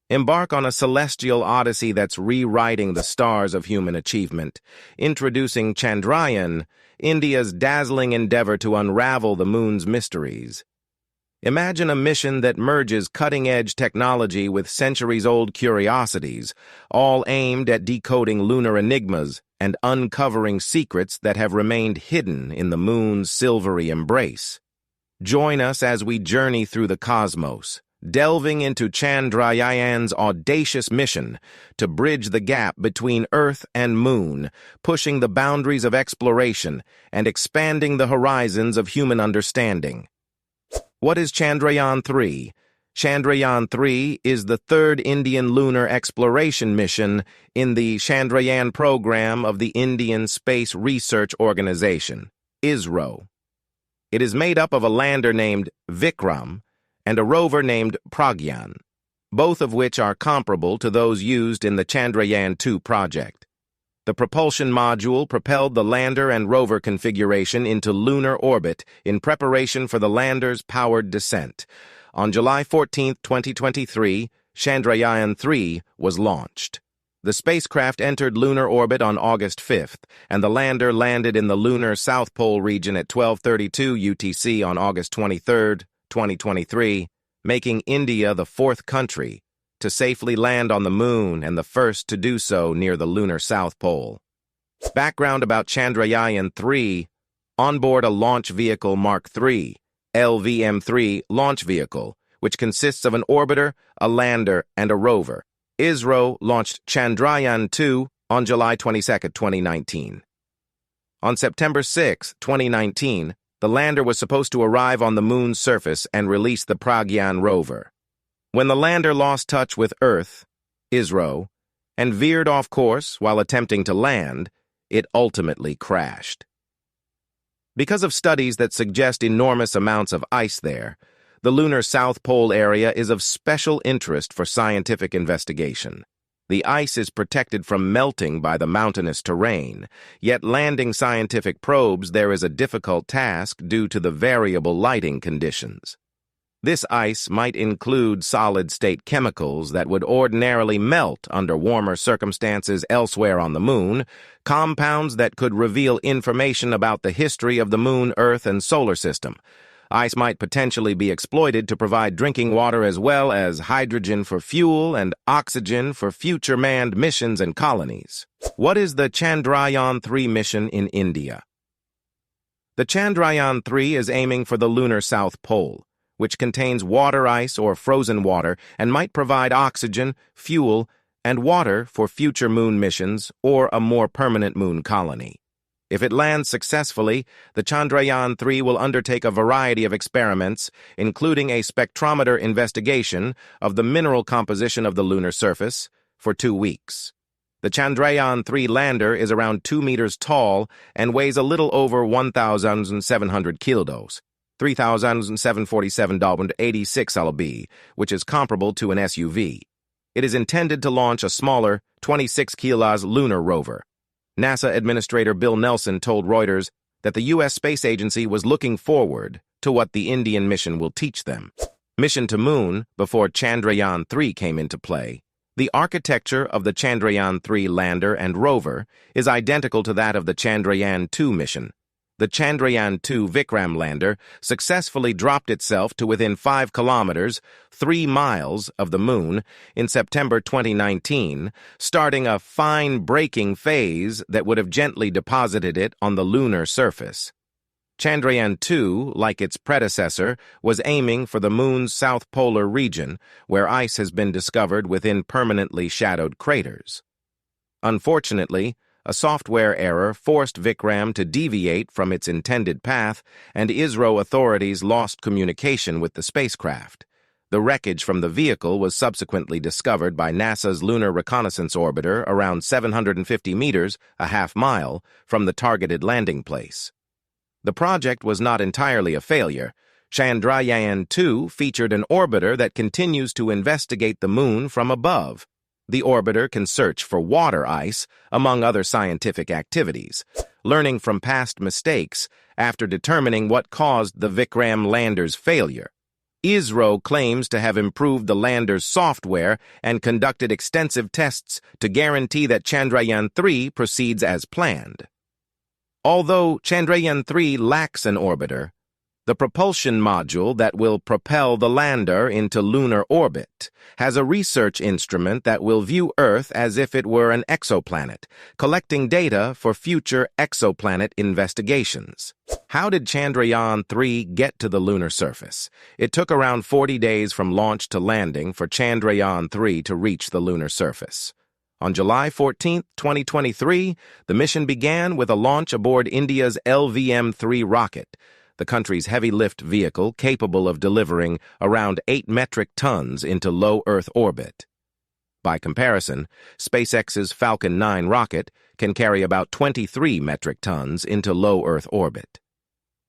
Embark on a celestial odyssey that's rewriting the stars of human achievement. Introducing Chandrayaan, India's dazzling endeavor to unravel the moon's mysteries. Imagine a mission that merges cutting-edge technology with centuries-old curiosities, all aimed at decoding lunar enigmas and uncovering secrets that have remained hidden in the moon's silvery embrace. Join us as we journey through the cosmos, delving into Chandrayaan's audacious mission to bridge the gap between Earth and Moon, pushing the boundaries of exploration and expanding the horizons of human understanding. What is Chandrayaan-3? Chandrayaan-3 is the third Indian lunar exploration mission in the Chandrayaan program of the Indian Space Research Organization, ISRO. It is made up of a lander named Vikram and a rover named Pragyan, both of which are comparable to those used in the Chandrayaan-2 project. The propulsion module propelled the lander and rover configuration into lunar orbit in preparation for the lander's powered descent. On July 14, 2023, Chandrayaan-3 was launched. The spacecraft entered lunar orbit on August 5th, and the lander landed in the lunar South Pole region at 12:32 UTC on August 23, 2023, making India the fourth country to safely land on the moon and the first to do so near the lunar South Pole. Background about Chandrayaan-3: onboard a launch vehicle Mark III, LVM-3 launch vehicle, which consists of an orbiter, a lander, and a rover. ISRO launched Chandrayaan-2 on July 22, 2019. On September 6, 2019, the lander was supposed to arrive on the moon's surface and release the Pragyan rover. When the lander lost touch with Earth, ISRO, and veered off course while attempting to land, it ultimately crashed. Because of studies that suggest enormous amounts of ice there, the lunar South Pole area is of special interest for scientific investigation. The ice is protected from melting by the mountainous terrain, yet landing scientific probes there is a difficult task due to the variable lighting conditions. This ice might include solid-state chemicals that would ordinarily melt under warmer circumstances elsewhere on the moon, compounds that could reveal information about the history of the moon, Earth, and solar system. Ice might potentially be exploited to provide drinking water as well as hydrogen for fuel and oxygen for future manned missions and colonies. What is the Chandrayaan-3 mission in India? The Chandrayaan-3 is aiming for the lunar South Pole, which contains water ice or frozen water and might provide oxygen, fuel, and water for future moon missions or a more permanent moon colony. If it lands successfully, the Chandrayaan-3 will undertake a variety of experiments, including a spectrometer investigation of the mineral composition of the lunar surface, for 2 weeks. The Chandrayaan-3 lander is around 2 meters tall and weighs a little over 1,700 kilos, 3,747.86 lb, which is comparable to an SUV. It is intended to launch a smaller, 26 kilos lunar rover. NASA Administrator Bill Nelson told Reuters that the U.S. Space Agency was looking forward to what the Indian mission will teach them. Mission to Moon, before Chandrayaan-3 came into play, the architecture of the Chandrayaan-3 lander and rover is identical to that of the Chandrayaan-2 mission. The Chandrayaan-2 Vikram lander successfully dropped itself to within 5 kilometers, 3 miles of the moon in September 2019, starting a fine braking phase that would have gently deposited it on the lunar surface. Chandrayaan-2, like its predecessor, was aiming for the moon's south polar region, where ice has been discovered within permanently shadowed craters. Unfortunately, a software error forced Vikram to deviate from its intended path, and ISRO authorities lost communication with the spacecraft. The wreckage from the vehicle was subsequently discovered by NASA's Lunar Reconnaissance Orbiter around 750 meters, a half-mile, from the targeted landing place. The project was not entirely a failure. Chandrayaan-2 featured an orbiter that continues to investigate the moon from above. The orbiter can search for water ice, among other scientific activities, learning from past mistakes after determining what caused the Vikram lander's failure. ISRO claims to have improved the lander's software and conducted extensive tests to guarantee that Chandrayaan-3 proceeds as planned. Although Chandrayaan-3 lacks an orbiter, the propulsion module that will propel the lander into lunar orbit has a research instrument that will view Earth as if it were an exoplanet, collecting data for future exoplanet investigations. How did Chandrayaan-3 get to the lunar surface? It took around 40 days from launch to landing for Chandrayaan-3 to reach the lunar surface. On July 14, 2023, the mission began with a launch aboard India's LVM-3 rocket, the country's heavy-lift vehicle capable of delivering around 8 metric tons into low Earth orbit. By comparison, SpaceX's Falcon 9 rocket can carry about 23 metric tons into low Earth orbit.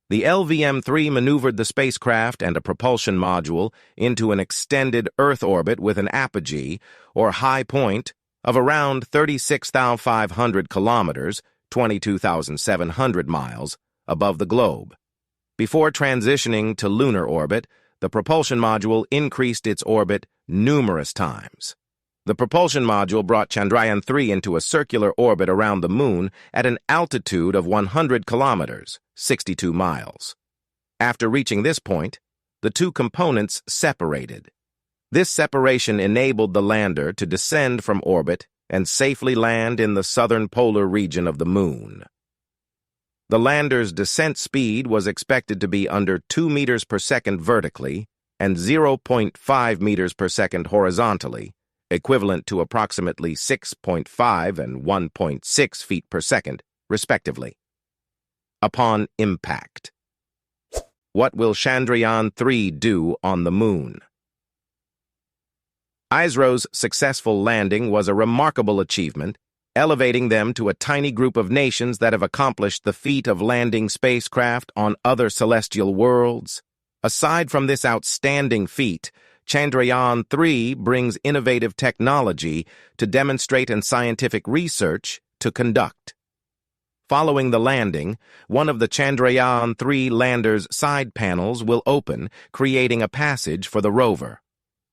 The LVM-3 maneuvered the spacecraft and a propulsion module into an extended Earth orbit with an apogee, or high point, of around 36,500 kilometers, 22,700 miles, above the globe. Before transitioning to lunar orbit, the propulsion module increased its orbit numerous times. The propulsion module brought Chandrayaan-3 into a circular orbit around the Moon at an altitude of 100 kilometers, 62 miles. After reaching this point, the two components separated. This separation enabled the lander to descend from orbit and safely land in the southern polar region of the Moon. The lander's descent speed was expected to be under 2 meters per second vertically and 0.5 meters per second horizontally, equivalent to approximately 6.5 and 1.6 feet per second, respectively. Upon impact. What will Chandrayaan-3 do on the Moon? ISRO's successful landing was a remarkable achievement, elevating them to a tiny group of nations that have accomplished the feat of landing spacecraft on other celestial worlds. Aside from this outstanding feat, Chandrayaan-3 brings innovative technology to demonstrate and scientific research to conduct. Following the landing, one of the Chandrayaan-3 lander's side panels will open, creating a passage for the rover.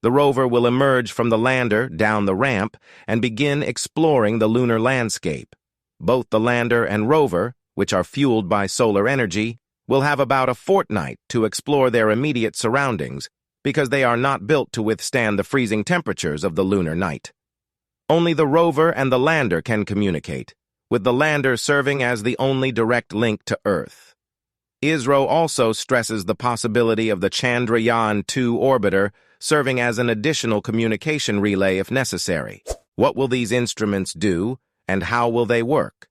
The rover will emerge from the lander down the ramp and begin exploring the lunar landscape. Both the lander and rover, which are fueled by solar energy, will have about a fortnight to explore their immediate surroundings because they are not built to withstand the freezing temperatures of the lunar night. Only the rover and the lander can communicate, with the lander serving as the only direct link to Earth. ISRO also stresses the possibility of the Chandrayaan-2 orbiter serving as an additional communication relay if necessary. What will these instruments do, and how will they work?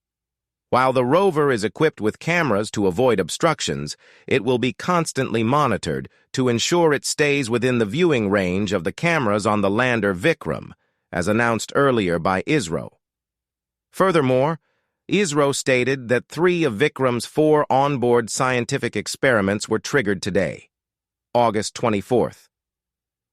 While the rover is equipped with cameras to avoid obstructions, it will be constantly monitored to ensure it stays within the viewing range of the cameras on the lander Vikram, as announced earlier by ISRO. Furthermore, ISRO stated that 3 of Vikram's 4 onboard scientific experiments were triggered today, August 24th.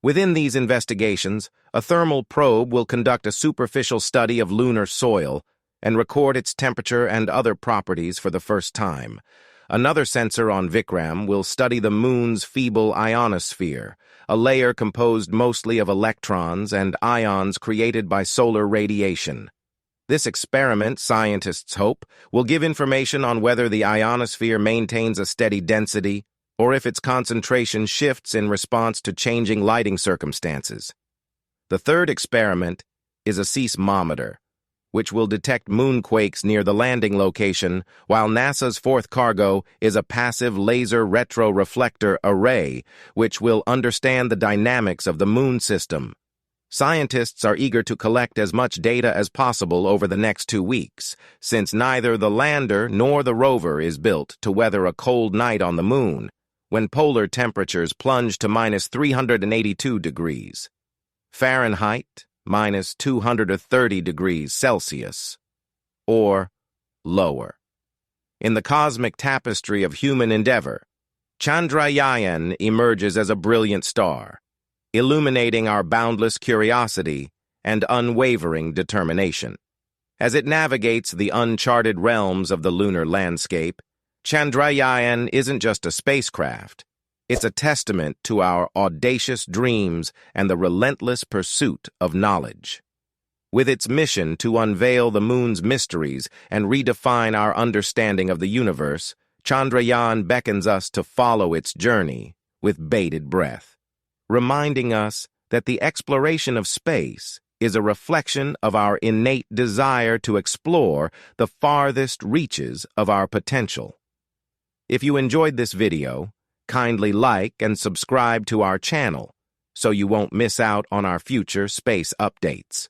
Within these investigations, a thermal probe will conduct a superficial study of lunar soil and record its temperature and other properties for the first time. Another sensor on Vikram will study the Moon's feeble ionosphere, a layer composed mostly of electrons and ions created by solar radiation. This experiment, scientists hope, will give information on whether the ionosphere maintains a steady density or if its concentration shifts in response to changing lighting circumstances. The third experiment is a seismometer, which will detect moonquakes near the landing location, while NASA's fourth cargo is a passive laser retroreflector array, which will understand the dynamics of the moon system. Scientists are eager to collect as much data as possible over the next 2 weeks, since neither the lander nor the rover is built to weather a cold night on the moon, when polar temperatures plunge to minus 382 degrees Fahrenheit, minus 230 degrees Celsius, or lower. In the cosmic tapestry of human endeavor, Chandrayaan emerges as a brilliant star, illuminating our boundless curiosity and unwavering determination. As it navigates the uncharted realms of the lunar landscape, Chandrayaan isn't just a spacecraft, It's a testament to our audacious dreams and the relentless pursuit of knowledge. With its mission to unveil the moon's mysteries and redefine our understanding of the universe, Chandrayaan beckons us to follow its journey with bated breath, reminding us that the exploration of space is a reflection of our innate desire to explore the farthest reaches of our potential. If you enjoyed this video, kindly like and subscribe to our channel so you won't miss out on our future space updates.